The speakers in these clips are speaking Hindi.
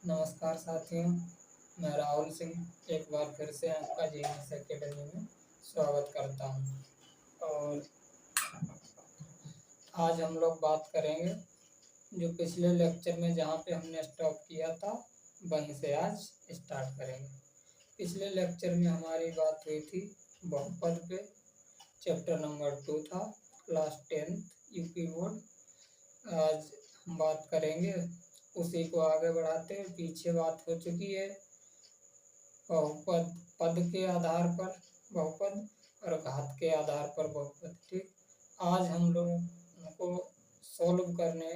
नमस्कार साथियों, मैं राहुल सिंह एक बार फिर से आपका जीएस एकेडमी में स्वागत करता हूं। और आज हम लोग बात करेंगे जो पिछले लेक्चर में जहां पे हमने स्टॉप किया था वहीं से आज स्टार्ट करेंगे। पिछले लेक्चर में हमारी बात हुई थी बहुपद पे, चैप्टर नंबर 2 था, क्लास 10 यूपी बोर्ड। आज हम बात करेंगे उसी को आगे बढ़ाते हुए। पीछे बात हो चुकी है बहुपद, पद के आधार पर बहुपद और घात के आधार पर बहुपद। ठीक, आज हम लोग उनको सॉल्व करने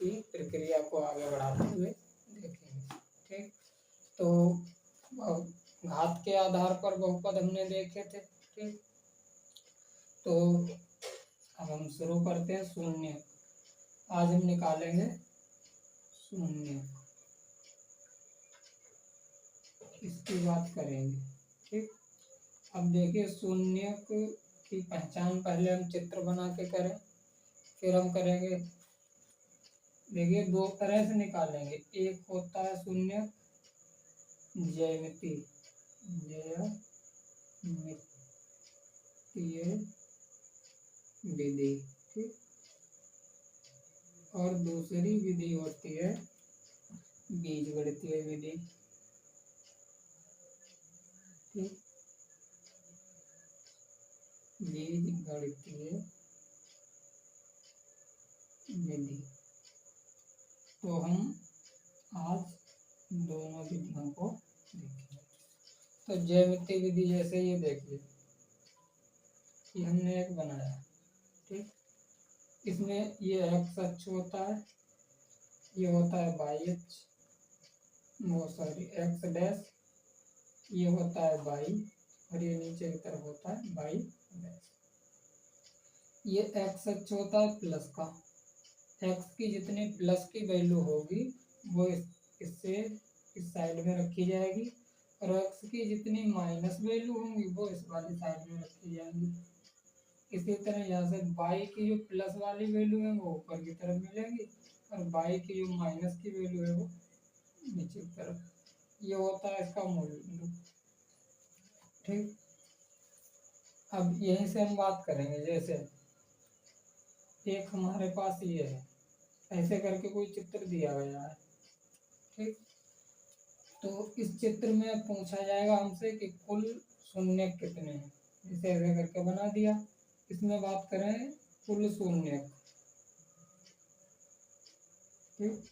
की प्रक्रिया को आगे बढ़ाते हुए देखेंगे। ठीक, तो घात के आधार पर बहुपद हमने देखे थे। ठीक, तो अब हम शुरू करते हैं शून्य। आज हम निकालेंगे शून्य, इसकी बात करेंगे। ठीक, अब देखिए शून्य की पहचान पहले हम चित्र बना के करें, फिर हम करेंगे। देखिए दो तरह से निकालेंगे। एक होता है शून्य ज्यामितीय विधि, ठीक, और दूसरी विधि होती है बीजगणितीय विधि। ठीक, बीजगणितीय विधि। तो हम आज दोनों विधियों को देखेंगे। तो ज्यामितीय विधि जैसे ये देखिए, ये हमने एक बनाया। ठीक, इसमें ये एक्स अक्ष होता है, ये होता है वाई अक्ष, वो सॉरी एक्स डैश, ये होता है वाई, और ये नीचे की तरफ होता है वाई डैश। ये एक्स अक्ष होता है प्लस का। एक्स की जितनी प्लस की वैल्यू होगी वो इससे इस साइड में रखी जाएगी, और एक्स की जितनी माइनस वैल्यू होंगी वो इस वाली साइड में रखी जाएंगी। इसी तरह यहाँ से बाई की जो प्लस वाली वैल्यू है वो ऊपर की तरफ मिलेगी, और बाई की जो माइनस की वैल्यू है वो नीचे की तरफ। ये होता है इसका मूल बिंदु। ठीक, अब यहीं से हम बात करेंगे। जैसे एक हमारे पास ये है, ऐसे करके कोई चित्र दिया गया है। ठीक, तो इस चित्र में पूछा जाएगा हमसे कि कुल शून्य कितने हैं। इसे ऐसे करके बना दिया। इसमें बात करें कुल शून्य। ठीक,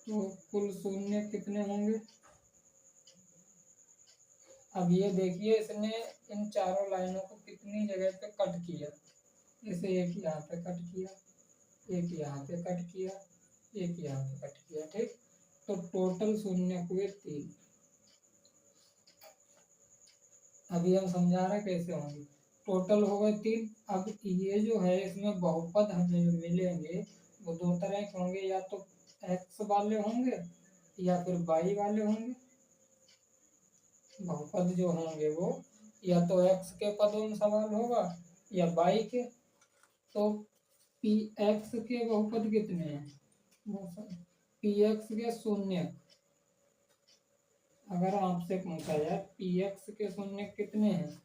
तो कुल शून्य कितने होंगे। अब ये देखिए इसने इन चारों लाइनों को कितनी जगह पे कट किया। जैसे एक यहाँ पे कट किया, एक यहाँ पे कट किया, एक यहाँ पे कट किया। ठीक, तो टोटल शून्य हुए 3। अभी हम समझा रहे कैसे होंगे। टोटल हो गए 3। अब ये जो है इसमें बहुपद हमें जो मिलेंगे वो दो तरह के होंगे, या तो एक्स वाले होंगे या फिर वाई वाले होंगे। बहुपद जो होंगे वो या तो एक्स के पदों में सवाल होगा या वाई के। तो पी एक्स के बहुपद कितने हैं, पी एक्स के शून्य। अगर आपसे पूछा जाए पी एक्स के शून्य कितने हैं,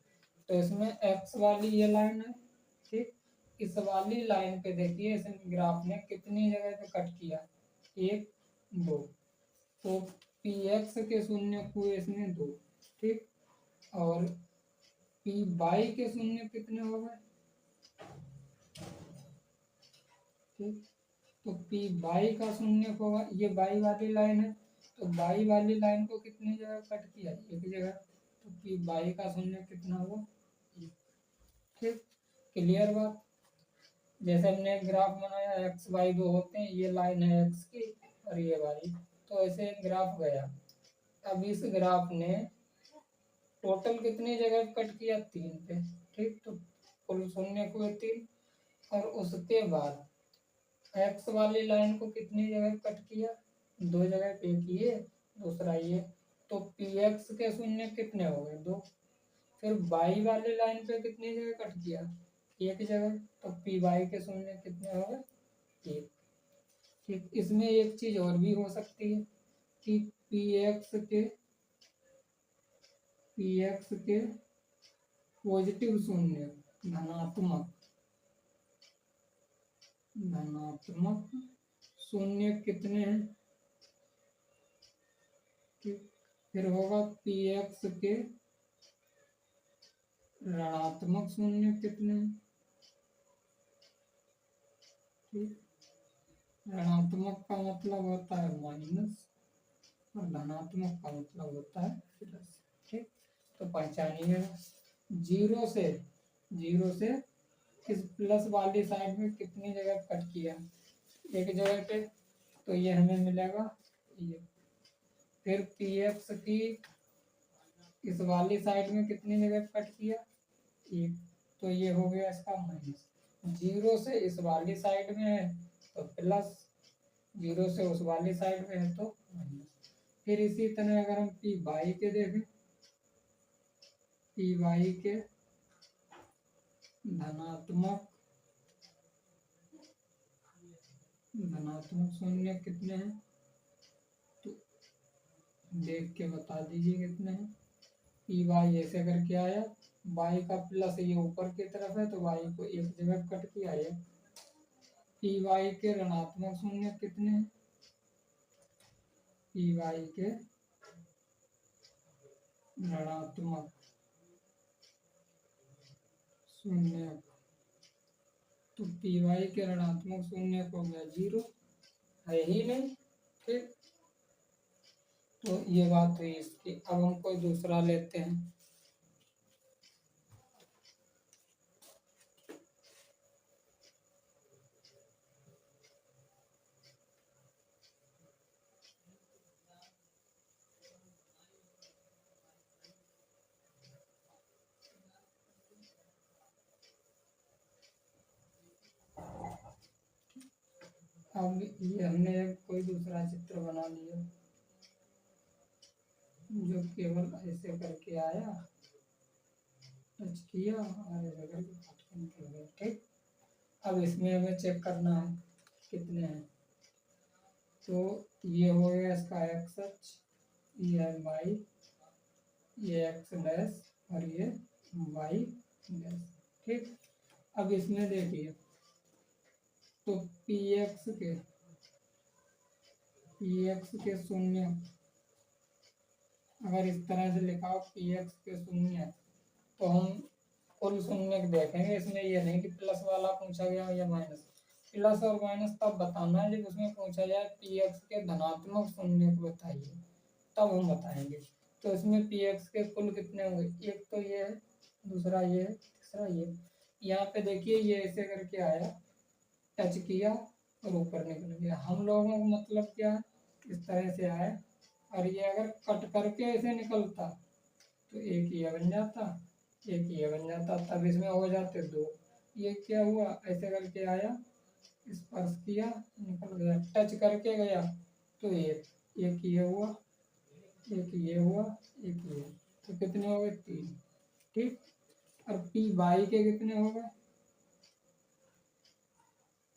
तो इसमें एक्स वाली ये लाइन है। ठीक, इस वाली लाइन पे देखिए इस ग्राफ ने कितनी जगह पे कट किया, 1 2। तो पी एक्स के शून्य हुए इसमें 2। ठीक, और पी बाई के शून्य कितने हो गए। ठीक, तो पी बाई का शून्य होगा, ये बाई वाली लाइन है, तो बाई वाली लाइन को कितनी जगह कट किया, एक जगह। तो पी बाई का शून्य कितना हुआ, 1। ठीक, क्लियर बात। जैसे हमने एक ग्राफ बनाया, एक्स वाई दो होते हैं, ये लाइन है एक्स की और ये वाई, तो ऐसे एक ग्राफ गया। अब इस ग्राफ ने टोटल कितनी जगह कट किया, 3 पे। ठीक, तो कुल शून्य हुए 3। और उसके बाद एक्स वाली लाइन को कितनी जगह कट किया, 2 जगह पे किए, दूसरा ये। तो पी एक्स के शून्य कितने हो गए, 2। फिर वाई वाली लाइन पे कितनी जगह कट किया, 1 जगह। तो पी वाई के शून्य कितने हो गए, 1। ठीक, इसमें एक चीज और भी हो सकती है। कि पी एक्स के पॉजिटिव शून्य धनात्मक शून्य कितने हैं? फिर होगा पी एक्स के ऋणात्मक शून्य कितने हैं? ऋणात्मक का मतलब होता है माइनस और धनात्मक का मतलब होता है प्लस। ठीक, तो पहचानिए जीरो से इस प्लस वाली साइड में कितनी जगह कट किया? एक जगह पे, तो ये हमें मिलेगा ये। फिर पी एक्स की इस वाली साइड में कितनी जगह कट किया? एक, तो ये हो गया इसका माइनस। जीरो से इस वाली साइड में है तो प्लस, जीरो से उस वाली साइड में है तो माइनस। फिर इसी तरह अगर हम पी वाई के देखें, पी वाई के धनात्मक शून्य कितने हैं? तो देख के बता दीजिए कितने हैं। पी वाई ऐसे करके आया, वाई का प्लस ये ऊपर की तरफ है तो वाई को एक जगह कट किया है। पी वाई के ऋणात्मक शून्य कितने हैं? पी वाई के ऋणात्मक शून्य, तो पी वाई के ऋणात्मक शून्य को गया जीरो, है ही नहीं। ठीक, तो ये बात हुई इसकी। अब हम कोई दूसरा लेते हैं। अब ये हमने कोई दूसरा चित्र बना लिया जो केवल ऐसे करके आया, टच किया और ऐसे करके काट निकल गया। ठीक, अब इसमें हमें चेक करना है कितने हैं। तो ये हो गया इसका एक्स अक्ष, ये है वाई, ये एक्स डैश और ये वाई डैश। ठीक, अब इसमें देखिए तो पी एक्स के शून्य अगर इस तरह से लिखा हो पी एक्स के शून्य, तो हम कुल शून्य देखेंगे। इसमें ये नहीं कि प्लस वाला पूछा गया या माइनस। प्लस और माइनस तब बताना है जब उसमें पूछा जाए पी एक्स के धनात्मक शून्य को बताइए, तब हम बताएंगे। तो इसमें पी एक्स के कुल कितने होंगे? एक तो ये है, दूसरा ये है, तीसरा ये। यहाँ पे देखिए ये ऐसे करके आया, टच किया और ऊपर निकल गया। हम लोगों को मतलब क्या है, इस तरह से आया और ये अगर कट करके ऐसे निकलता तो एक ये बन जाता, एक ये बन जाता, तब इसमें हो जाते दो। ये क्या हुआ, ऐसे करके आया, स्पर्श किया, निकल गया, टच करके गया तो एक ये हुआ, एक ये हुआ, एक ये, तो कितने हो गए? तीन। ठीक, और पी वाई के कितने हो गए?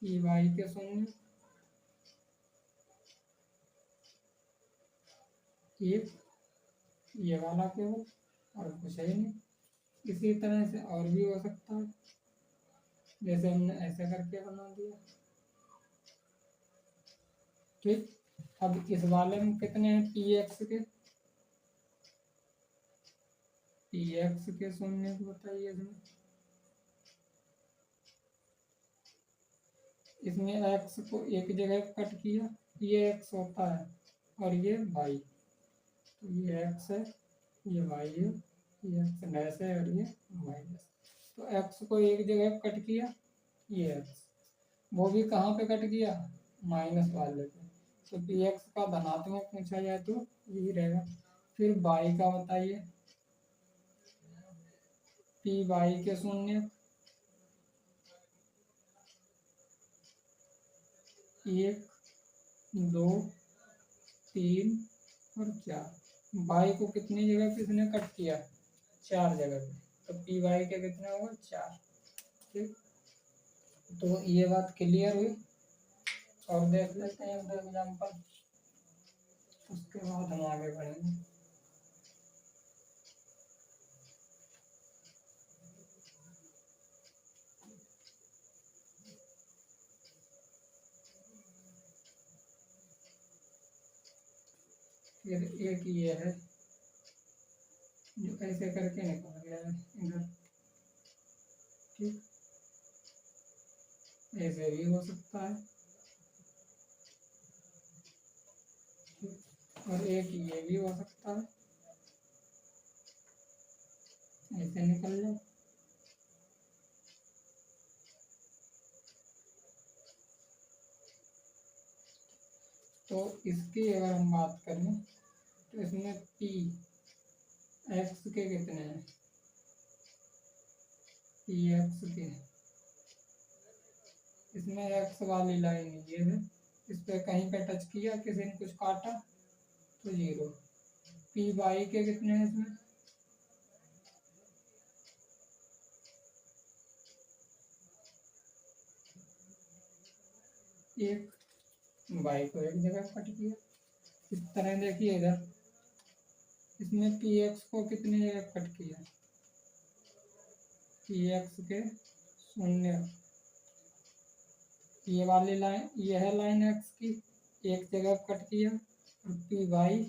पी वाई के शून्य एक, ये वाला केवल, और कुछ है नहीं। इसी तरह से और भी हो सकता है, जैसे हमने ऐसे करके बना दिया। ठीक, अब इस वाले में कितने हैं? पी एक्स के शून्य को बताइए। इसमें एक्स को एक जगह कट किया, ये एक्स होता है और ये वाई, तो ये एक्स है, ये वाई है, ये एक्स डैश है और ये वाई डैश। तो एक्स को एक जगह कट किया, ये एक्स, वो भी कहाँ पे कट किया? माइनस वाले पे। तो पी एक्स का धनात्मक पूछा जाए तो यही रहेगा। फिर वाई का बताइए, पी वाई के शून्य एक, दो, तीन और चार। वाई को कितनी जगह पे इसने कट किया? चार जगह पे, तो पी वाई के कितने होगा? चार। ठीक, तो ये बात क्लियर हुई। और देख लेते हैं एग्जाम्पल। उसके बाद हम आगे बढ़ेंगे। फिर एक ये है जो ऐसे करके निकल गया है इधर, ठीक, ऐसे भी हो सकता है, ठीक, और एक ये भी हो सकता है, ऐसे निकल जाए। तो इसकी अगर हम बात करें तो इसमें पी एक्स के कितने हैं, पी एक्स के, इसमें एक्स वाली लाइन ये है, इस पे कहीं पे टच किया, किसी ने कुछ काटा तो जीरो। पी वाई के कितने हैं इसमें, एक, वाई को एक जगह कट किया। इस तरह देखिए इधर इसमें पी एक्स को कितनी जगह कट किया, पी एक्स के शून्य, ये वाली लाइन, ये है लाइन एक्स की, एक जगह कट किया, और पी वाई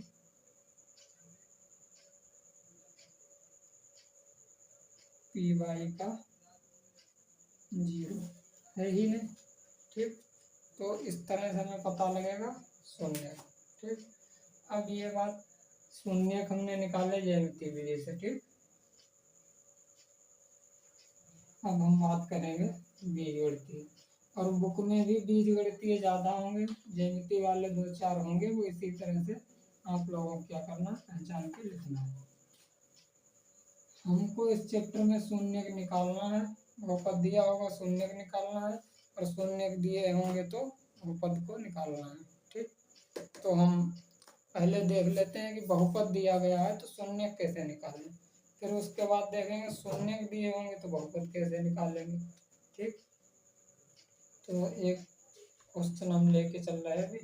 का जीरो है ही नहीं, ठीक। तो इस तरह से हमें पता लगेगा शून्य, ठीक। अब ये बात शून्य हमने निकाले ज्यामितीय विधि से, ठीक। अब हम बात करेंगे बीजगणितीय, और बुक में भी बीजगणितीय ज़्यादा होंगे, ज्यामिति वाले 2-4 होंगे, वो इसी तरह से आप लोगों को क्या करना, पहचान के लिखना है। हमको इस चैप्टर में शून्य निकालना है, बहुपद दिया होगा शून्य निकालना है, और शून्य दिए होंगे तो बहुपद को निकालना है, ठीक। तो हम पहले देख लेते हैं कि बहुपद दिया गया है तो शून्य कैसे निकालें, फिर उसके बाद देखेंगे शून्य दिए होंगे तो बहुपद कैसे निकालेंगे, ठीक। तो एक क्वेश्चन हम लेके चल रहे हैं अभी।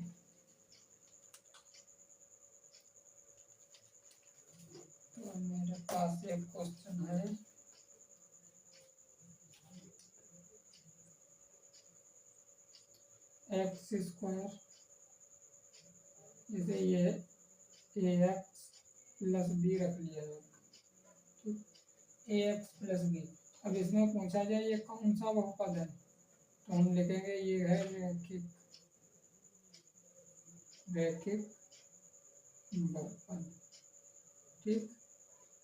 तो मेरे पास एक क्वेश्चन है, एक्स स्क्वायर, जैसे ये ए एक्स प्लस बी रख लिया है, ठीक, ए एक्स प्लस बी। अब इसमें पूछा जाए ये कौन सा बहुपद है, तो हम लिखेंगे ये है रैखिक बहुपद, ठीक।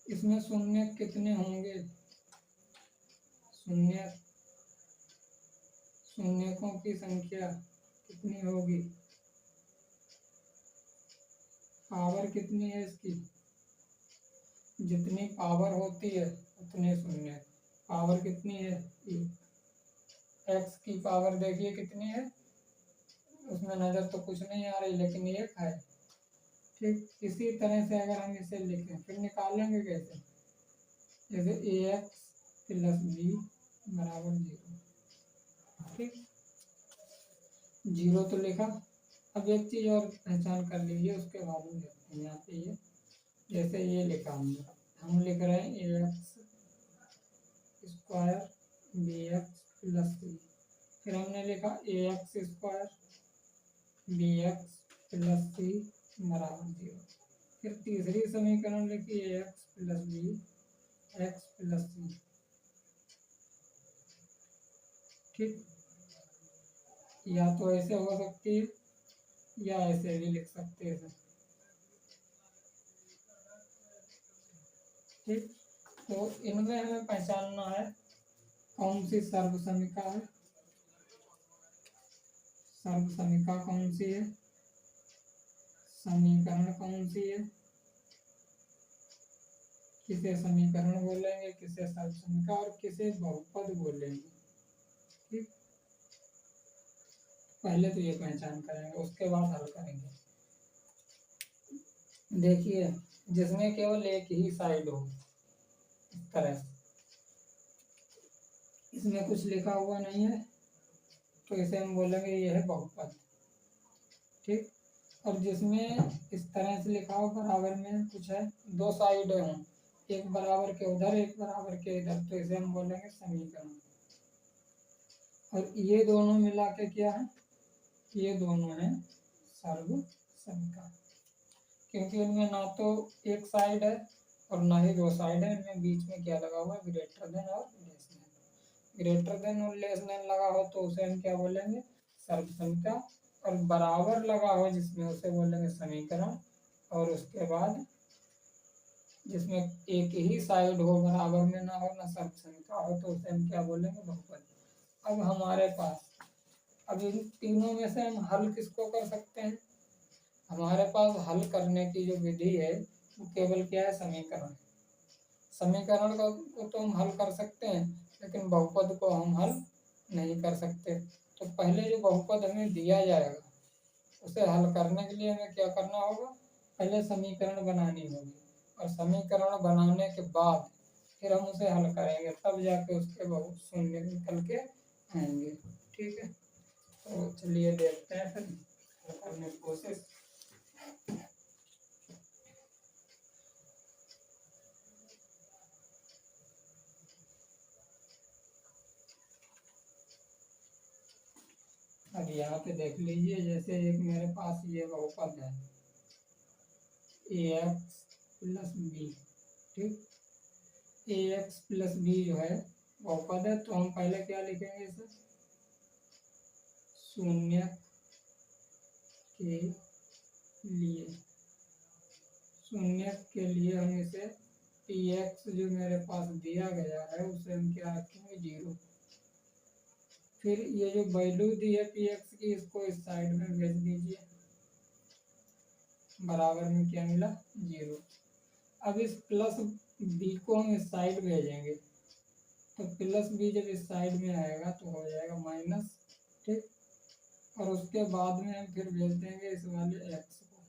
इसमें शून्य कितने होंगे, शून्यकों की संख्या कितनी होगी, पावर कितनी है इसकी, जितनी पावर होती है उतने शून्य, पावर कितनी है, एक्स की पावर देखिए कितनी है, उसमें नज़र तो कुछ नहीं आ रही लेकिन एक है, ठीक। इसी तरह से अगर हम इसे लिखें फिर निकालेंगे कैसे, जैसे ए एक्स प्लस बी बराबर जीरो, ठीक, जीरो तो लिखा। अब एक चीज़ और पहचान कर लीजिए, उसके बाद में देखते हैं यहाँ पे ये, जैसे ये लिखा हमने, हम लिख रहे हैं a x square b x plus c, फिर हमने लिखा a x square b x plus c बराबर जीरो, फिर तीसरी समीकरण लिखी a x plus b x plus c, ठीक। या तो ऐसे हो सकती है या ऐसे भी लिख सकते हैं, ठीक। तो इनमें हमें पहचानना है कौन सी सर्वसमिका है, सर्वसमिका कौन सी है, समीकरण कौन सी है, किसे समीकरण बोलेंगे, किसे सर्वसमिका, और किसे बहुपद बोलेंगे, ठीक। पहले तो ये पहचान करेंगे, उसके बाद हल करेंगे। देखिए जिसमें केवल एक ही साइड हो, इस तरह से, इसमें कुछ लिखा हुआ नहीं है तो इसे हम बोलेंगे ये है बहुपद, ठीक। और जिसमें इस तरह से लिखा हो बराबर में कुछ है, दो साइड हों, एक बराबर के उधर एक बराबर के इधर, तो इसे हम बोलेंगे समीकरण। और ये दोनों मिला के क्या है, ये दोनों हैं सर्व समीकरण, क्योंकि इनमें ना तो एक साइड है और ना ही दो साइड है, इनमें बीच में क्या लगा हुआ है, ग्रेटर देन और लेस देन। ग्रेटर देन और लेस देन लगा हो तो उसे हम क्या बोलेंगे, सर्व समीकरण। और बराबर लगा हो जिसमें उसे बोलेंगे समीकरण। और उसके बाद जिसमें एक ही साइड हो, बराबर में ना हो ना सर्व समीकरण हो, तो उसे हम क्या बोलेंगे, बहुपद। अब हमारे पास अब इन तीनों में से हम हल किसको कर सकते हैं, हमारे पास हल करने की जो विधि है वो केवल क्या है, समीकरण। समीकरण को तो हम हल कर सकते हैं, लेकिन बहुपद को हम हल नहीं कर सकते। तो पहले जो बहुपद हमें दिया जाएगा उसे हल करने के लिए हमें क्या करना होगा, पहले समीकरण बनानी होगी, और समीकरण बनाने के बाद फिर हम उसे हल करेंगे, तब जाके उसके बहुत शून्य निकल के आएंगे। ठीक है, तो चलिए देखते हैं फिर हल करने की कोशिश। अब यहाँ पे देख लीजिए, जैसे एक मेरे पास ये बहुपद है ax प्लस बी, ठीक, ax प्लस बी जो है बहुपद है, तो हम पहले क्या लिखेंगे, इसे शून्य के लिए, शून्य के लिए हम इसे px जो मेरे पास दिया गया है उसे हम क्या रखेंगे, 0। फिर ये जो वैल्यू दी है px की, इसको इस साइड में भेज दीजिए, बराबर में क्या मिला, 0। अब इस प्लस बी को हम इस साइड भेजेंगे, तो प्लस बी जब इस साइड में आएगा तो हो जाएगा माइनस, ठीक। और उसके बाद में हम फिर भेज देंगे इस वाले एक्स को,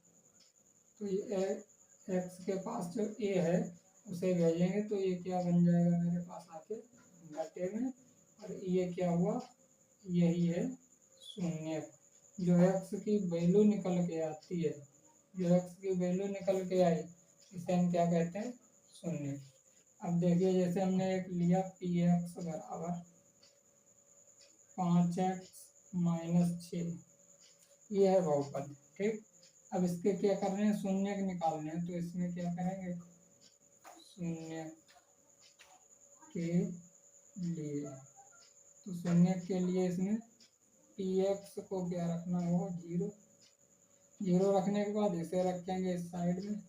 तो ये एक्स के पास जो ए है उसे भेजेंगे, तो ये क्या बन जाएगा मेरे पास आके घटे में, और ये क्या हुआ, यही है शून्य। जो एक्स की वैल्यू निकल के आती है, जो एक्स की वैल्यू निकल के आई, इसे हम क्या कहते हैं, शून्य। अब देखिए, जैसे हमने एक लिया पी एक्स बराबर 5x-6, ये है बहुपद, ठीक। अब इसके क्या करने हैं, शून्य निकालने हैं, तो इसमें क्या करेंगे, शून्य के लिए, तो शून्य के लिए इसमें पी एक्स को क्या रखना होगा, 0। 0 रखने के बाद इसे रखेंगे इस साइड में,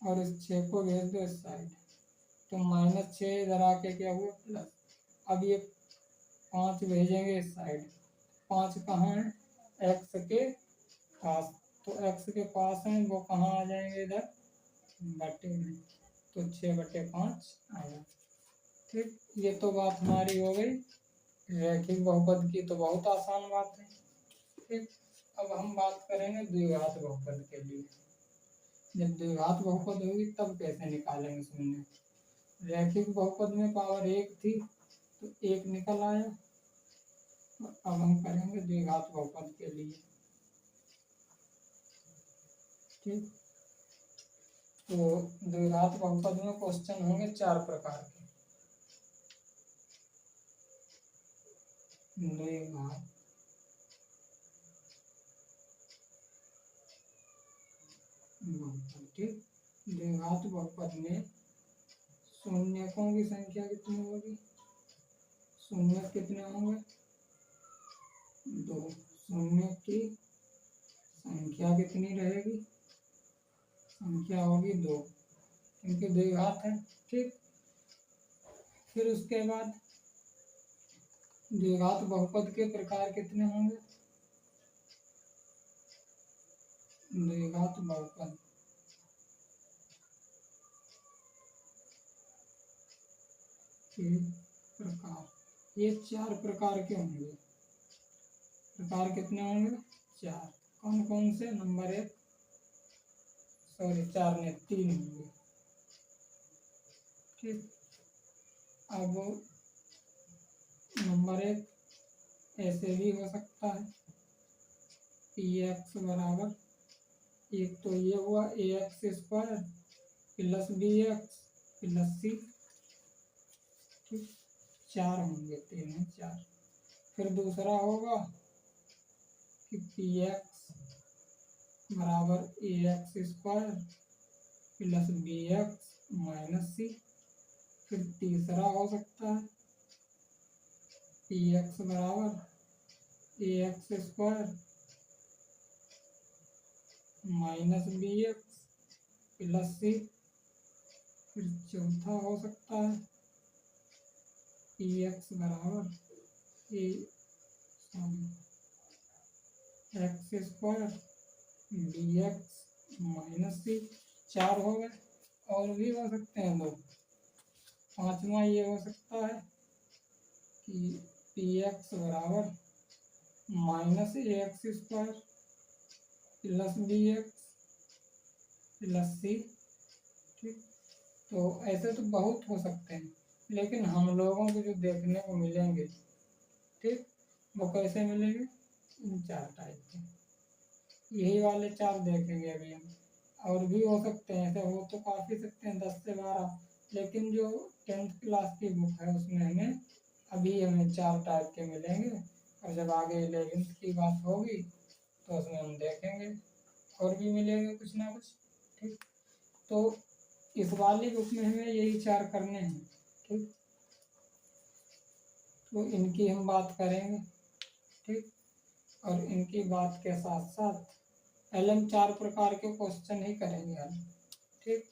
और इस 6 को भेज दो इस साइड, तो -6 इधर आके क्या हुआ, प्लस। अब ये 5 भेजेंगे इस साइड, 5 कहाँ है, एक्स के पास, तो एक्स के पास है वो कहाँ आ जाएंगे, इधर बटे में, तो 6/5 आया, ठीक। ये तो बात हमारी हो गई रैखिक बहुपद की, तो बहुत आसान बात है, ठीक। अब हम बात करेंगे द्विघात बहुपद के लिए। जब द्विघात बहुपद होगी तब कैसे निकालेंगे शून्य। रैखिक बहुपद में पावर 1 थी तो 1 निकल आया, और अब हम करेंगे द्विघात बहुपद के लिए, ठीक। तो द्विघात बहुपद में क्वेश्चन होंगे 4 प्रकार के। द्विघात बहुपद, ठीक। द्विघात बहुपद में शून्यकों की संख्या कितनी होगी, शून्य कितने होंगे, 2। शून्य की संख्या कितनी रहेगी, संख्या होगी 2, क्योंकि द्विघात है, ठीक। फिर उसके बाद द्विघात बहुपद के प्रकार कितने होंगे, द्विघात बहुपद के प्रकार, ये 4 प्रकार के होंगे। प्रकार कितने होंगे, 4। कौन कौन से, नंबर 1, सॉरी 4 नहीं 3 होंगे, ठीक। अब नंबर 1 ऐसे भी हो सकता है, पी एक्स बराबर, एक तो ये हुआ a x square plus b x plus c, ठीक, 4 होंगे, 3 है 4। फिर दूसरा होगा कि पी एक्स बराबर a x square plus b x minus c. फिर तीसरा हो सकता है पी एक्स बराबर a x square minus b x plus c. फिर चौथा हो सकता है पी एक्स बराबर a x square b x minus c. 4 हो गए, और भी हो सकते हैं लोग। पांचवा ये हो सकता है कि पी एक्स बराबर minus a x square plus b x plus c, ठीक। तो ऐसे तो बहुत हो सकते हैं, लेकिन हम लोगों को जो देखने को मिलेंगे, ठीक, वो कैसे मिलेंगे, इन 4 टाइप के। यही वाले 4 देखेंगे अभी हम। और भी हो सकते हैं, ऐसे हो तो काफ़ी सकते हैं 10 से 12, लेकिन जो 10th क्लास की बुक है उसमें हमें 4 टाइप के मिलेंगे। और जब आगे 11th की बात होगी तो उसमें हम देखेंगे और भी मिलेंगे कुछ ना कुछ, ठीक। तो इस वाली बुक में हमें यही 4 करने हैं, ठीक। तो इनकी हम बात करेंगे, ठीक। और इनकी बात के साथ साथ पहले हम 4 प्रकार के क्वेश्चन ही करेंगे हम, ठीक।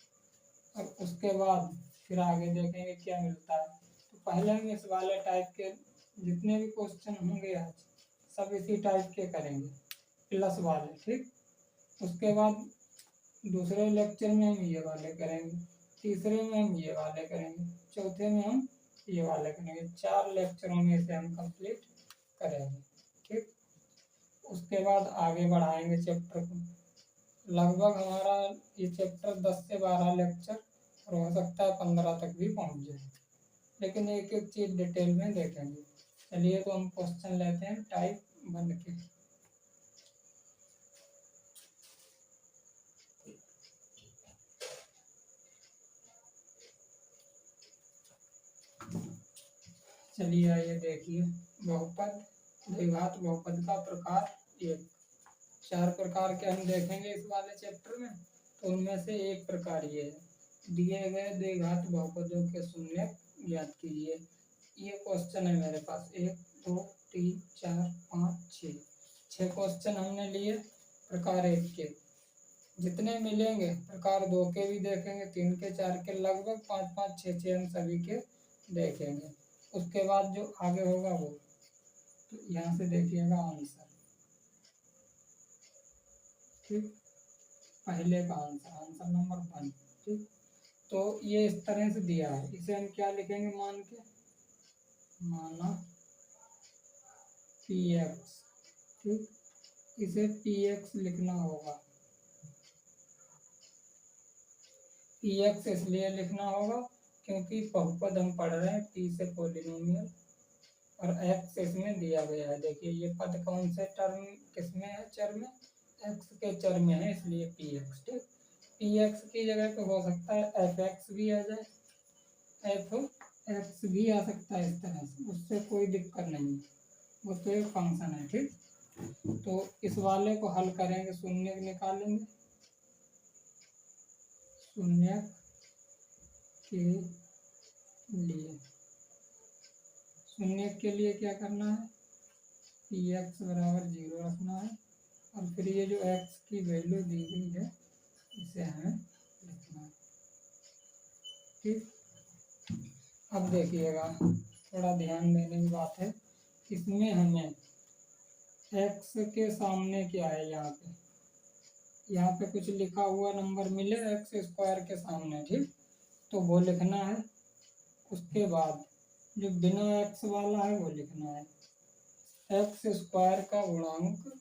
और उसके बाद फिर आगे देखेंगे क्या मिलता है। तो पहले हम इस वाले टाइप के जितने भी क्वेश्चन होंगे आज सब इसी टाइप के करेंगे, प्लस वाले, ठीक। उसके बाद दूसरे लेक्चर में हम ये वाले करेंगे, तीसरे में हम ये वाले करेंगे, चौथे में हम ये वाले करेंगे। 4 लेक्चरों में इसे हम कंप्लीट करेंगे, ठीक। उसके बाद आगे बढ़ाएंगे चैप्टर को। लगभग हमारा ये चैप्टर 10 से 12 लेक्चर और हो सकता है 15 तक भी पहुंच जाए, लेकिन एक एक चीज़ डिटेल में देखेंगे। चलिए तो हम क्वेश्चन लेते हैं टाइप 1 के। चलिए आइए देखिए, बहुपद, द्विघात बहुपद का प्रकार 1। 4 प्रकार के हम देखेंगे इस वाले चैप्टर में, तो उनमें से एक प्रकार ये है, दिए गए द्विघात बहुपदों के शून्य ज्ञात कीजिए। ये क्वेश्चन है मेरे पास 1 2 3 4 5 6 क्वेश्चन हमने लिए प्रकार 1 के। जितने मिलेंगे प्रकार 2 के भी देखेंगे, 3 के, 4 के, लगभग 5 5 6 हम सभी के देखेंगे। उसके बाद जो आगे होगा वो, तो यहाँ से देखिएगा आंसर, ठीक। पहले का आंसर नंबर 1, ठीक। तो ये इस तरह से दिया है, इसे हम क्या लिखेंगे, मान के, माना पी एक्स, ठीक। इसे पी एक्स लिखना होगा। पी एक्स इसलिए लिखना होगा क्योंकि बहुपद हम पढ़ रहे हैं पी से पॉलिनोमियल, और एक्स इसमें दिया गया है। देखिए ये पद कौन से टर्म किसमें है, चर में, एक्स के चर में है, इसलिए पी एक्स, ठीक। पी एक्स की जगह पे हो सकता है एफ एक्स भी आ जाए, एफ एक्स भी आ सकता है, इस तरह से, उससे कोई दिक्कत नहीं है, वो तो एक फंक्शन है, ठीक। तो इस वाले को हल करेंगे, शून्य निकालेंगे, शून्य के लिए, शून्य के लिए क्या करना है, पी एक्स बराबर 0 रखना है, और फिर ये जो एक्स की वैल्यू दी गई है इसे हमें लिखना है, ठीक। अब देखिएगा, थोड़ा ध्यान देने की बात है, इसमें हमें एक्स के सामने क्या है, यहाँ पे कुछ लिखा हुआ नंबर मिले एक्स स्क्वायर के सामने, ठीक। तो वो लिखना है। उसके बाद जो बिना एक्स वाला है वो लिखना है, एक्स स्क्वायर का गुणांक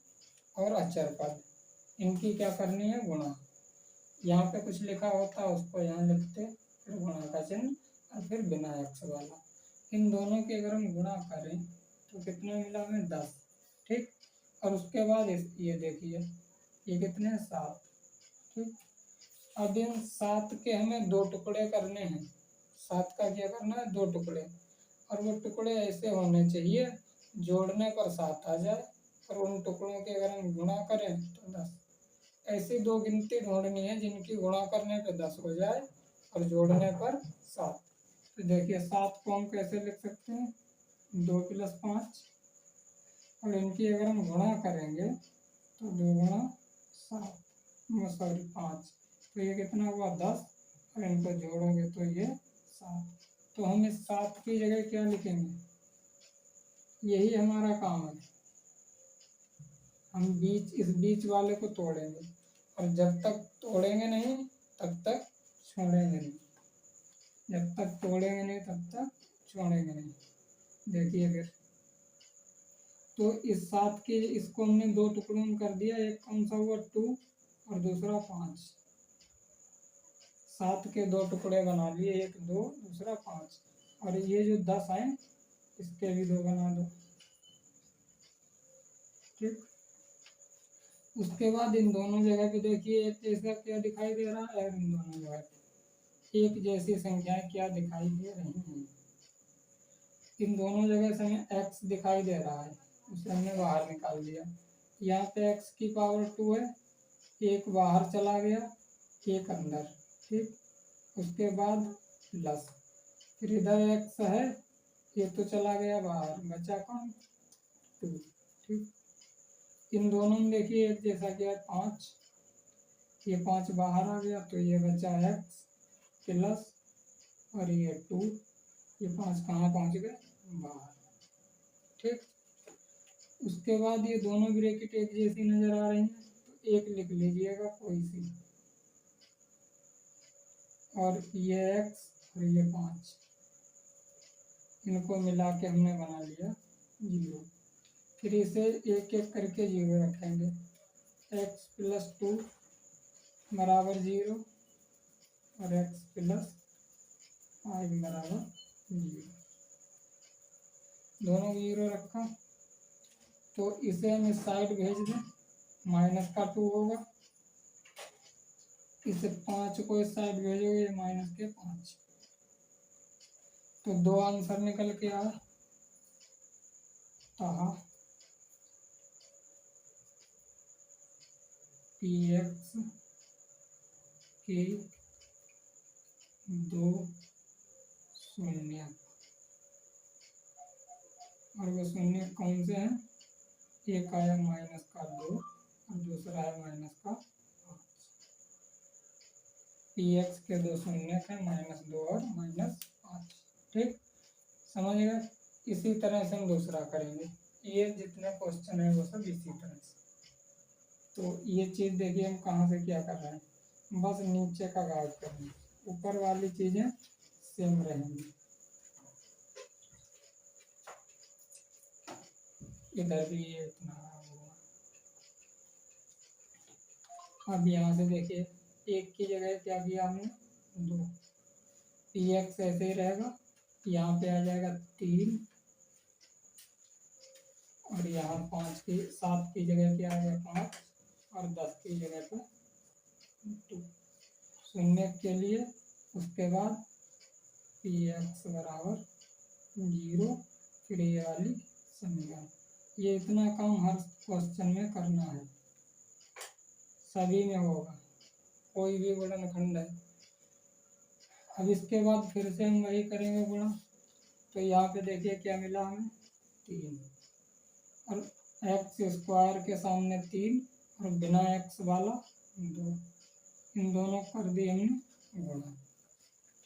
और अचर पद, इनकी क्या करनी है, गुणा। यहाँ पे कुछ लिखा होता है उसको यहाँ लिखते, फिर गुणा का चिन्ह और फिर बिना एक्स वाला। इन दोनों के अगर हम गुणा करें तो कितना मिला हमें, 10, ठीक। और उसके बाद ये देखिए ये कितने हैं 7। ठीक, अब इन 7 के हमें 2 टुकड़े करने हैं। 7 का क्या करना है, 2 टुकड़े, और वो टुकड़े ऐसे होने चाहिए जोड़ने पर 7 आ जाए, और उन टुकड़ों के अगर हम गुणा करें तो 10। ऐसी 2 गिनती ढूंढनी है जिनकी गुणा करने पे 10 हो जाए और जोड़ने पर 7। तो देखिए 7 को हम कैसे लिख सकते हैं, 2 + 5, और इनकी अगर हम गुणा करेंगे तो 2 × 7, सॉरी 5, तो ये कितना हुआ 10, और इनको जोड़ोगे तो ये 7। तो हम इस 7 की जगह क्या लिखेंगे, यही हमारा काम है, हम इस बीच वाले को तोड़ेंगे, और जब तक तोड़ेंगे नहीं तब तक छोड़ेंगे नहीं, जब तक तोड़ेंगे नहीं तब तक छोड़ेंगे नहीं। देखिए फिर, तो इस 7 के इसको हमने 2 टुकड़ों में कर दिया, एक कौन सा हुआ 2 और दूसरा 5। 7 के 2 टुकड़े बना लिए, एक 2 दूसरा 5, और ये जो 10 है इसके भी 2 बना दो। ठीक, उसके बाद इन दोनों जगह पे देखिए एक जैसा क्या दिखाई दे रहा है, और इन दोनों जगह पे एक जैसी संख्याएं क्या दिखाई दे रही हैं। इन दोनों जगह से हमें x दिखाई दे रहा है, उसे हमने बाहर निकाल दिया। यहाँ पे x की पावर 2 है, एक बाहर चला गया, एक अंदर। ठीक, उसके बाद प्लस, फिर इधर x है, ये तो चला गया बाहर, बचा कौन 2। ठीक, इन दोनों में देखिए एक जैसा क्या 5, ये 5 बाहर आ गया तो ये बचा x प्लस, और ये 2, ये 5 कहाँ पहुँच गए बाहर। ठीक, उसके बाद ये दोनों ब्रैकेट एक जैसी नजर आ रही हैं, तो एक लिख लीजिएगा कोई सी, और ये x और ये 5, इनको मिला के हमने बना लिया 0। फिर इसे एक एक करके 0 रखेंगे, x + 2 बराबर 0, और x + 5 बराबर 0, दोनों 0 रखा। तो इसे हम इस साइड भेज दें, -2 होगा, इसे 5 को इस साइड भेजोगे -5, तो 2 आंसर निकल के आया। px के 2 शून्य, और वो शून्य कौन से हैं, एक आया -2 और दूसरा है -5। px के 2 शून्य है, -2 और -5। ठीक, समझ गए। इसी तरह से हम दूसरा करेंगे, ये जितने क्वेश्चन है वो सब इसी तरह से। तो ये चीज़ देखिए हम कहाँ से क्या कर रहे हैं, बस नीचे का गायब करेंगे, ऊपर वाली चीज़ें सेम रहेंगी। इधर भी ये इतना होगा। अब यहाँ से देखिए एक की जगह क्या किया हमने 2, px ऐसे ही रहेगा, यहाँ पे आ जाएगा 3, और यहाँ 7 की जगह क्या आ गया 5, और 10 की जगह पे 2 शून्य के लिए। उसके बाद px बराबर 0, फिर ये वाली समीकरण। ये इतना काम हर क्वेश्चन में करना है, सभी में होगा, कोई भी गुणनखंड है। अब इसके बाद फिर से हम वही करेंगे गुणा, तो यहाँ पे देखिए क्या मिला हमें 3, और x² के सामने 3, और बिना x वाला 2, इन दोनों कर दिए हमने गुणा।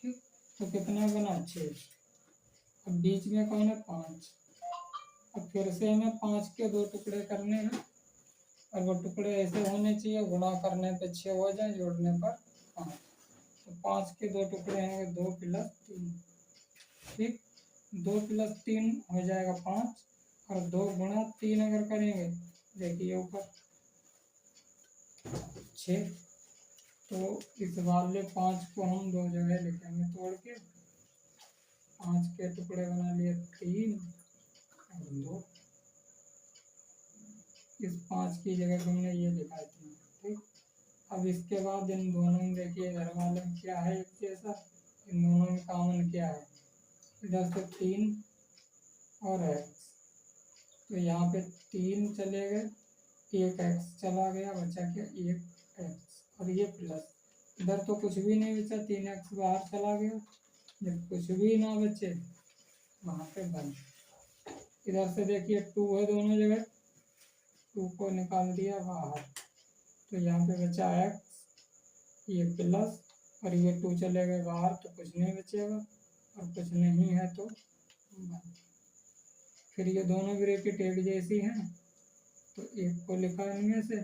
ठीक, तो कितना बना 6, अब बीच में कौन है 5, अब फिर से हमें 5 के 2 टुकड़े करने हैं, और वो टुकड़े ऐसे होने चाहिए गुणा करने पे 6 हो जाए, जोड़ने पर 5। तो 5 के 2 टुकड़े हैं 2 + 3। ठीक, 2 + 3 हो जाएगा 5, और 2 × 3 अगर करेंगे, देखिए ऊपर 6, तो इस वाले 5 को हम 2 जगह लिखेंगे तोड़ के, 5 के टुकड़े बना लिए 3 और 2, इस 5 की जगह तुमने ये लिखा इतना, ठीक। अब इसके बाद इन दोनों में देखिए घर वाले में क्या है एक जैसा, इन दोनों में कॉमन क्या है, इधर से 3 और x, तो यहाँ पे 3 चले गए, 1 x चला गया, बचा क्या 1 x, और ये प्लस, इधर तो कुछ भी नहीं बचा, 3x बाहर चला गया, जब कुछ भी ना बचे वहाँ पे बन। इधर से देखिए 2 है दोनों जगह, 2 को निकाल दिया बाहर, तो यहाँ पे बचा x, ये प्लस, और ये 2 चले गए बाहर तो कुछ नहीं बचेगा, और कुछ नहीं है तो 1। फिर ये दोनों ब्रैकेट एक जैसी हैं, तो एक को लिखा इनमें से,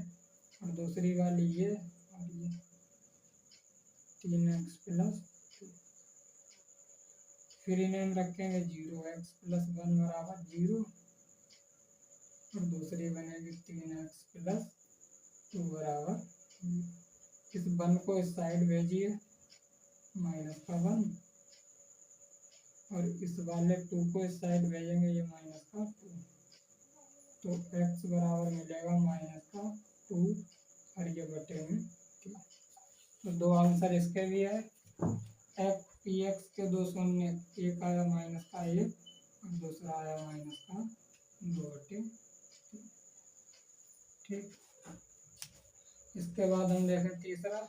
और दूसरी वाली ये, और ये 3x प्लस 2। फिर इन्हें हम रखेंगे 0x प्लस 1 बराबर 0, और दूसरी बनेगी 3x प्लस 2 बराबर 0। इस 1 को इस साइड भेजिए, माइनस का 1, और इस वाले 2 को इस साइड भेजेंगे, ये माइनस का 2, तो x बराबर मिलेगा माइनस का 2, और ये बटे में 3। तो 2 आंसर इसके भी है, एफ पी एक्स के 2 शून्य, एक आया माइनस का 1, और दूसरा आया माइनस का 2/3, ठीक। इसके बाद हम देखें तीसरा,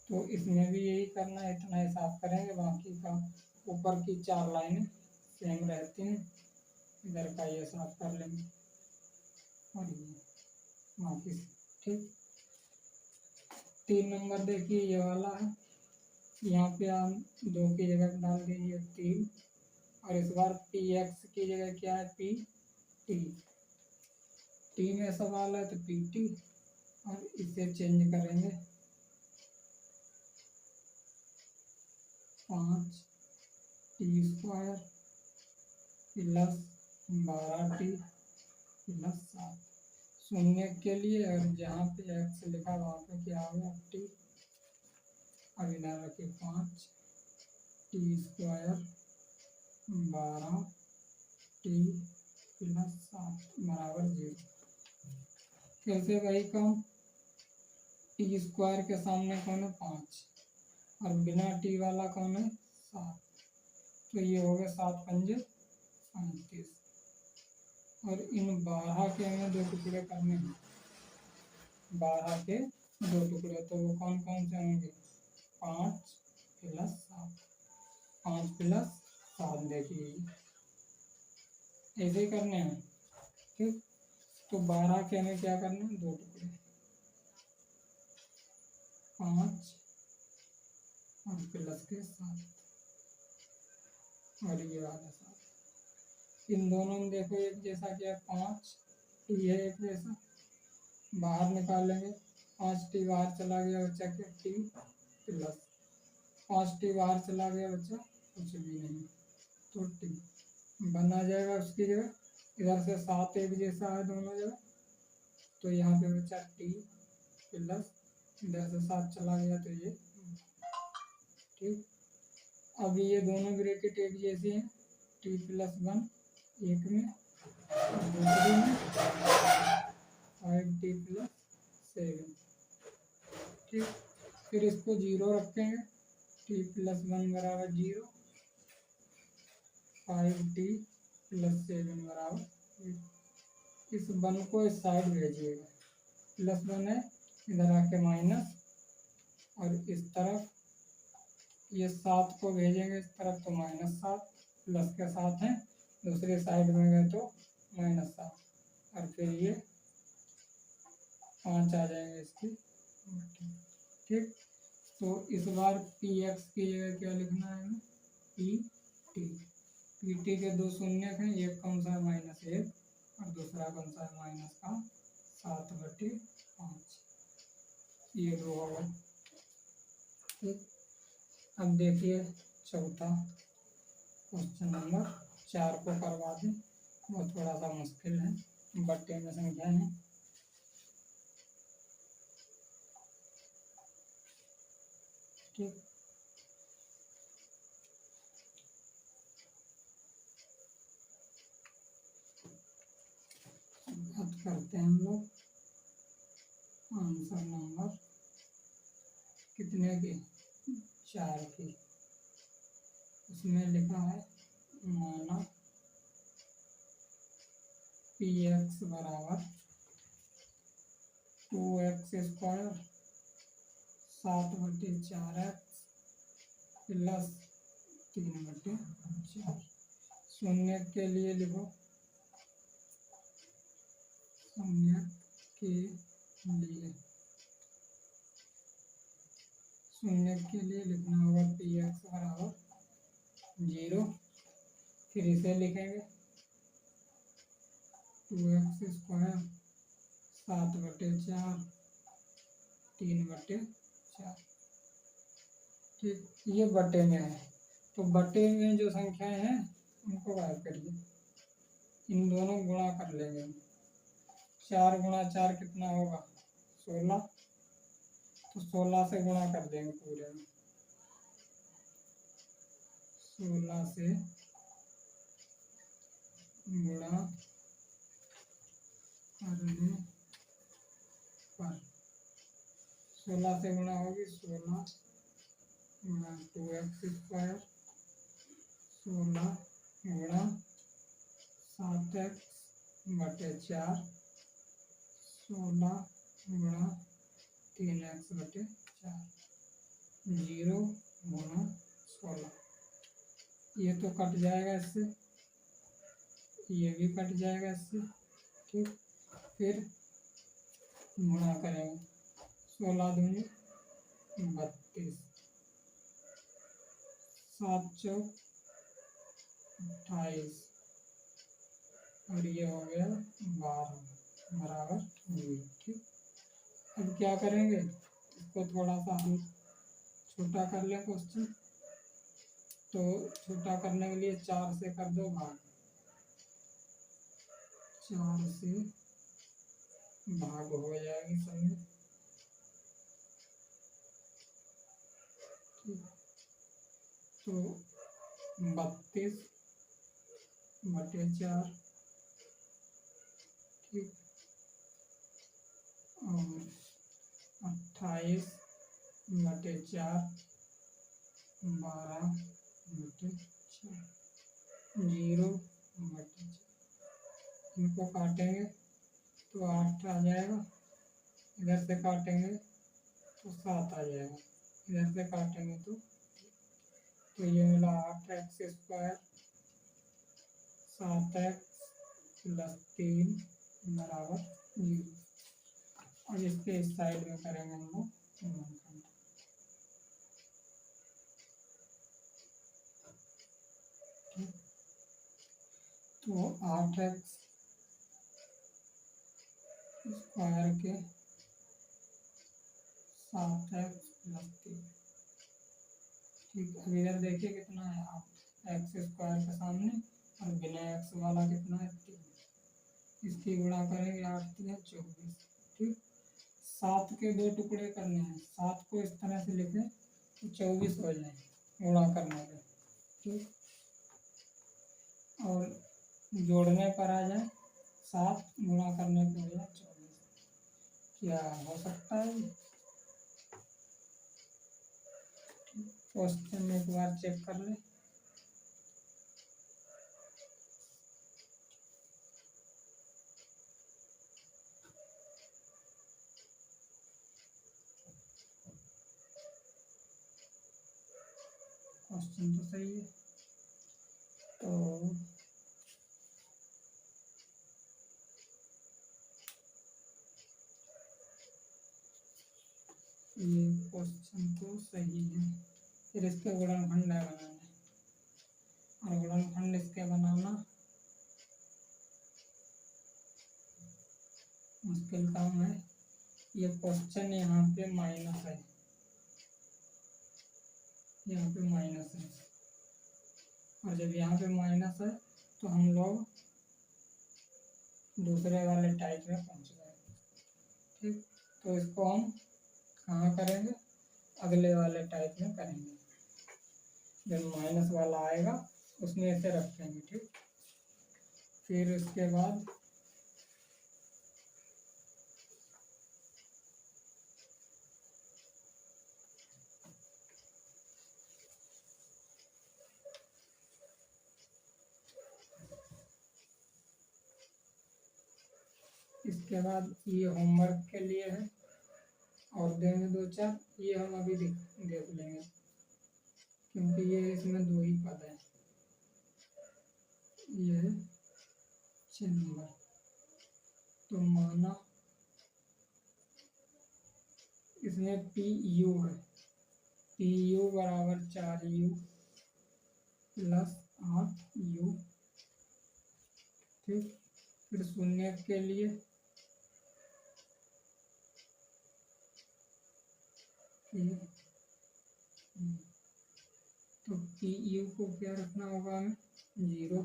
तो इसमें भी यही करना है, इतना हिसाब करेंगे, बाकी का ऊपर की 4 लाइनें सेम रहती हैं, इधर का ये साफ कर लेंगे, और ये बाकी, ठीक। 3 नंबर देखिए ये वाला है, यहाँ पे आप 2 की जगह डाल दीजिए 3, और इस बार पी एक्स की जगह क्या है, पी टी, टी में सवाल है तो पी टी, और इसे चेंज करेंगे 5 T square plus 12t plus 7 शून्य के लिए, और जहाँ पे एक्स लिखा वहाँ पे क्या होगा टी, अब इधर रखिए 5 टी स्क्वायर 12t प्लस 7 बराबर 0। कैसे वही काम, टी स्क्वायर के सामने कौन है 5, और बिना टी वाला कौन है 7, तो ये हो गया 7 पंजे 35, और इन 12 के हमें 2 टुकड़े करने हैं, 12 के 2 टुकड़े, तो वो कौन कौन से होंगे, 5 प्लस 7, 5 प्लस 7, देखिए ऐसे ही करने हैं, ठीक। तो 12 के हमें क्या करना है 2 टुकड़े, 5 और प्लस के 7, और ये वाला 7, इन दोनों में देखो एक जैसा क्या है 5 टी है एक जैसा, बाहर निकालेंगे 5 टी बाहर चला गया, बच्चा क्या टी प्लस 5 टी बाहर चला गया, बच्चा कुछ भी नहीं, तो टी बना जाएगा उसकी जगह, इधर से 7 एक जैसा है दोनों जगह, तो यहाँ पे बचा टी प्लस, इधर से 7 चला गया तो ये, ठीक। अब ये दोनों ब्रैकेट एक जैसी हैं, टी प्लस 1 एक में, दूसरी में 5t प्लस 7, ठीक। फिर इसको 0 रखेंगे, टी प्लस 1 बराबर 0, 5t प्लस 7 बराबर 1। इस 1 को इस साइड भेजिएगा, प्लस 1 है, इधर आके माइनस, और इस तरफ ये 7 को भेजेंगे इस तरफ तो -7, प्लस के साथ हैं, दूसरी साइड में गए तो -7, और फिर ये 5 आ जाएंगे इसकी, ठीक। तो इस बार पी एक्स की जगह क्या लिखना है हमें, पी टी, पी टी के 2 शून्य हैं, एक कौन सा है -1, और दूसरा कौन सा है माइनस का 7/5, ये 2 होगा, ठीक। अब देखिए चौथा क्वेश्चन नंबर 4 को करवा दें, वो थोड़ा सा मुश्किल है, बट्टे में संख्या है, ठीक। करते हैं हम लोग आंसर नंबर कितने की 4 की। उसमें लिखा है माना पी एक्स बराबर 2x² 7/4x प्लस 3/4। शून्य के लिए लिखो, शून्य के लिए लिखना होगा पी एक्स बराबर 0। फिर इसे लिखेंगे 2x² 7/4 3/4। ठीक, ये बटे में है, तो बटे में जो संख्याएं हैं उनको गायब करिए, इन दोनों गुणा कर लेंगे। 4 गुणा 4 कितना होगा 16, तो 16 से गुणा कर देंगे पूरे में, 16 से गुणा करने पर 16 से गुणा होगी 16 गुणा 2x² 16 गुणा 7x/4 16 गुणा 3x/4 0 गुणा 16। ये तो कट जाएगा इससे, ये भी कट जाएगा इससे। ठीक, फिर गुणा करेंगे 16 दूनी 32 7 चौक 28 और ये हो गया 12 बराबर 0। ठीक, अब क्या करेंगे, इसको थोड़ा सा हम छोटा कर लें क्वेश्चन। तो छोटा करने के लिए 4 से कर दो भाग, 4 से भाग हो जाएगी समझे। तो 32/4 ठीक, और 28/4 12/4 0/4। इनको काटेंगे तो 8 आ जाएगा, इधर से काटेंगे तो 7 आ जाएगा, इधर से काटेंगे तो ये मिला 8x² 7x प्लस 3 बराबर 0। और इसके इस साइड में करेंगे हम लोग गुणनखंड। तो 8x² के 7x प्लस 3। ठीक, अब इधर देखिए कितना है 8 x² के सामने और बिना x वाला कितना है 3। इसकी गुणा करेंगे 8 3 24। ठीक, 7 के 2 टुकड़े करने हैं, 7 को इस तरह से लिखें तो 24 हो जाए गुणा करने पे। ठीक, और जोड़ने पर आ जाए 7 गुणा करने पे हो जाए 24। क्या हो सकता है, क्वेश्चन एक बार चेक कर ले। क्वेश्चन तो सही है, तो ये क्वेश्चन तो सही है। फिर इसके गुणनखंड बनाना, और गुणनखंड इसके बनाना मुश्किल काम है। ये क्वेश्चन यहाँ पे माइनस है, यहाँ पे माइनस है, और जब यहाँ पे माइनस है तो हम लोग दूसरे वाले टाइप में पहुँच गए। ठीक, तो इसको हम कहाँ करेंगे, अगले वाले टाइप में करेंगे, जब माइनस वाला आएगा उसमें ऐसे रखेंगे। ठीक, फिर उसके बाद इसके बाद ये होमवर्क के लिए है और देंगे 2-4, ये हम अभी देख लेंगे क्योंकि ये इसमें 2 ही पद हैं। ये है 6 नंबर। तो माना इसमें पी यू है, पी यू बराबर 4u प्लस 8u। ठीक, फिर शून्य के लिए तो पी यू को क्या रखना होगा हमें 0।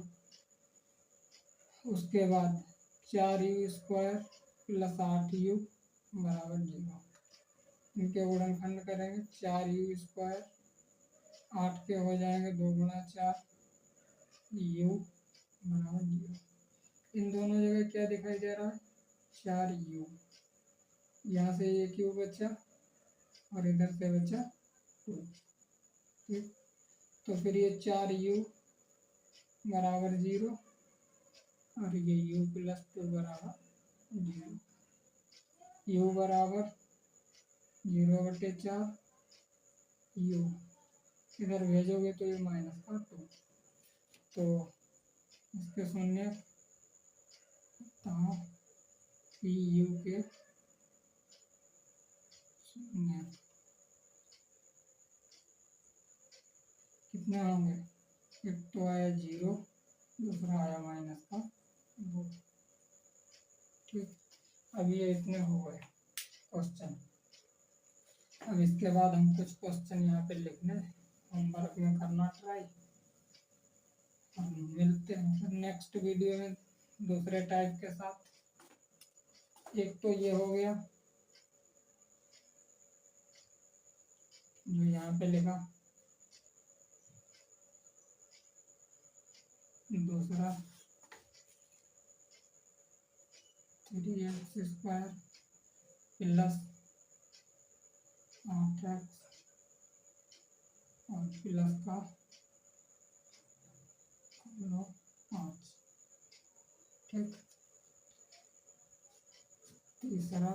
उसके बाद 4u स्क्वायर प्लस 8u बराबर 0। इनके गुणनखंड करेंगे 4u स्क्वायर 8 के हो जाएंगे 2 गुणा 4 u बराबर 0। इन दोनों जगह क्या दिखाई दे रहा है 4u। यहाँ से ये क्यू बचा और इधर से बचा 2। ठीक, तो फिर ये 4u बराबर 0 और ये u प्लस 2 बराबर 0। u बराबर 0/4 u, इधर भेजोगे तो ये माइनस का 2, तो इसके शून्य पी यू के शून्य कितने होंगे, एक तो आया 0, दूसरा आया माइनस का 2। ठीक, अब ये इतने हो गए क्वेश्चन। अब इसके बाद हम कुछ क्वेश्चन यहाँ पे लिखने होमवर्क में करना ट्राई। हम मिलते हैं फिर नेक्स्ट वीडियो में दूसरे टाइप के साथ। एक तो ये हो गया जो यहाँ पे लिखा, दूसरा 3x स्क्वायर प्लस 8x और प्लस का 5। ठीक, तीसरा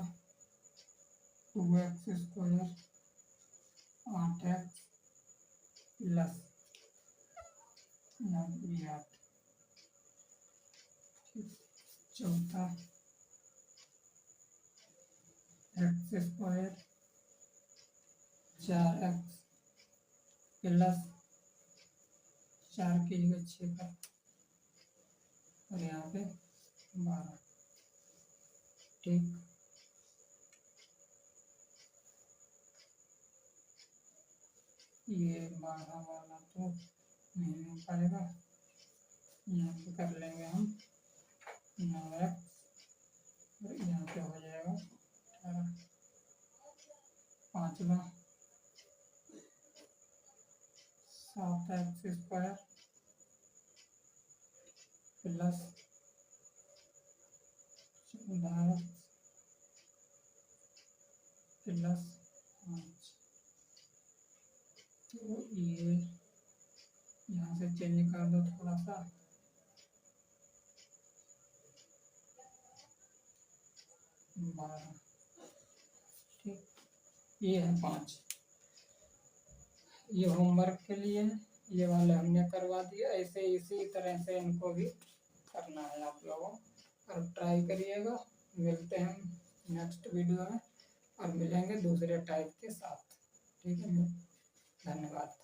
2x स्क्वायर 8x प्लस 8। चौथा x स्क्वायर 4x प्लस 4 की जगह 6 का और यहाँ पे 12। ठीक, ये 12 वाला तो नहीं हो पाएगा, यहाँ पे कर लेंगे हम 9x और यहाँ पे हो जाएगा 18। पांचवा 7x square plus 14x plus 5। तो ये यहाँ से चेंज कर दो थोड़ा सा, ठीक, ये है 5। ये होमवर्क के लिए है, ये वाले हमने करवा दिया। ऐसे इसी तरह से इनको भी करना है आप लोगों, और ट्राई करिएगा। मिलते हैं नेक्स्ट वीडियो में और मिलेंगे दूसरे टाइप के साथ। ठीक है, धन्यवाद।